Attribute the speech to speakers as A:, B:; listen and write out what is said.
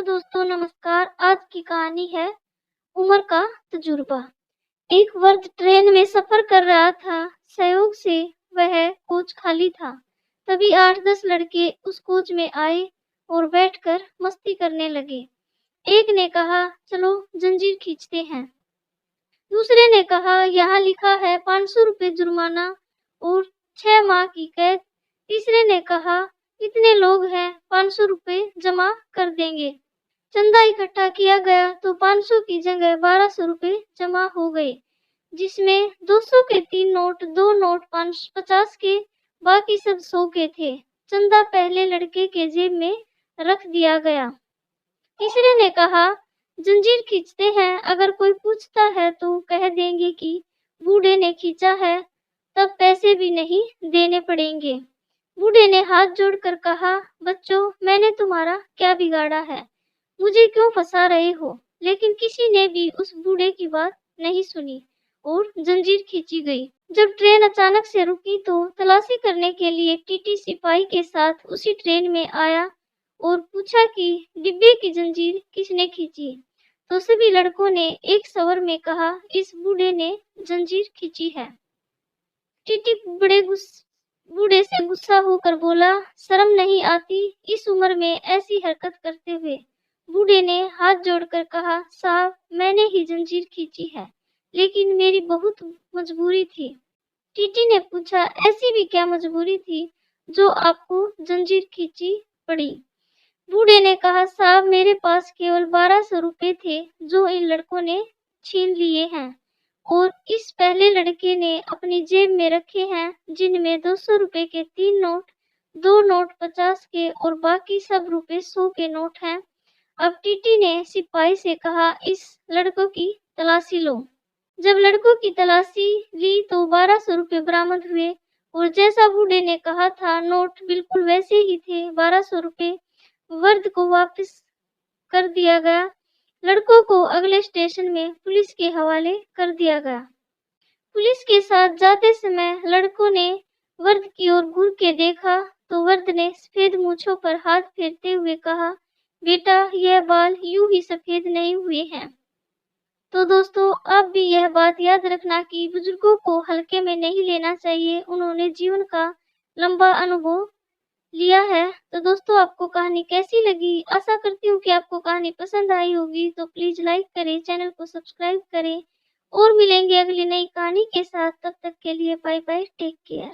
A: दोस्तों नमस्कार। आज की कहानी है उमर का तजुर्बा। एक वर्ग ट्रेन में सफर कर रहा था। संयोग से वह कोच खाली था। तभी 8-10 लड़के उस कोच में आए और बैठकर मस्ती करने लगे। एक ने कहा, चलो जंजीर खींचते हैं। दूसरे ने कहा, यहाँ लिखा है 500 रुपये जुर्माना और 6 माह की कैद। तीसरे ने कहा, इतने लोग हैं, 500 रुपये जमा कर देंगे। चंदा इकट्ठा किया गया तो 500 की जगह 1200 रुपये जमा हो गए, जिसमें 200 के 3 नोट, 2 नोट 50 के, बाकी सब 100 के थे। चंदा पहले लड़के के जेब में रख दिया गया। तीसरे ने कहा, जंजीर खींचते हैं, अगर कोई पूछता है तो कह देंगे कि बूढ़े ने खींचा है, तब पैसे भी नहीं देने पड़ेंगे। बूढ़े ने हाथ जोड़कर कहा, बच्चों, मैंने तुम्हारा क्या बिगाड़ा है, मुझे क्यों फंसा रहे हो? लेकिन किसी ने भी उस बूढ़े की बात नहीं सुनी और जंजीर खींची गई। जब ट्रेन अचानक से रुकी तो तलाशी करने के लिए टीटी सिपाही के साथ उसी ट्रेन में आया और पूछा कि डिब्बे की जंजीर किसने खींची। तो सभी लड़कों ने एक स्वर में कहा, इस बूढ़े ने जंजीर खींची है। टीटी बूढ़े से गुस्सा होकर बोला, शर्म नहीं आती इस उम्र में ऐसी हरकत करते हुए? बूढ़े ने हाथ जोड़कर कहा, साहब, मैंने ही जंजीर खींची है, लेकिन मेरी बहुत मजबूरी थी। टीटी ने पूछा, ऐसी भी क्या मजबूरी थी जो आपको जंजीर खींची पड़ी? बूढ़े ने कहा, साहब, मेरे पास केवल 1200 रुपये थे जो इन लड़कों ने छीन लिए हैं, और इस पहले लड़के ने अपनी जेब में रखे हैं, जिनमें 200 रुपये के 3 नोट, 2 नोट 50 के और बाकी सब रुपये 100 के नोट हैं। अब टीटी ने सिपाही से कहा, इस लड़कों की तलाशी लो। जब लड़कों की तलाशी ली तो 1200 रुपये बरामद हुए और जैसा बूढ़े ने कहा था, नोट बिल्कुल वैसे ही थे। 1200 रुपये वर्द को वापस कर दिया गया। लड़कों को अगले स्टेशन में पुलिस के हवाले कर दिया गया। पुलिस के साथ जाते समय लड़कों ने वर्द की ओर घूर के देखा तो वर्द ने सफेद मूंछों पर हाथ फेरते हुए कहा, बेटा, यह बाल यूं ही सफेद नहीं हुए हैं। तो दोस्तों, आप भी यह बात याद रखना कि बुजुर्गों को हल्के में नहीं लेना चाहिए। उन्होंने जीवन का लंबा अनुभव लिया है। तो दोस्तों, आपको कहानी कैसी लगी? आशा करती हूँ कि आपको कहानी पसंद आई होगी। तो प्लीज लाइक करें, चैनल को सब्सक्राइब करें और मिलेंगे अगली नई कहानी के साथ। तब तक के लिए बाय बाय, टेक केयर।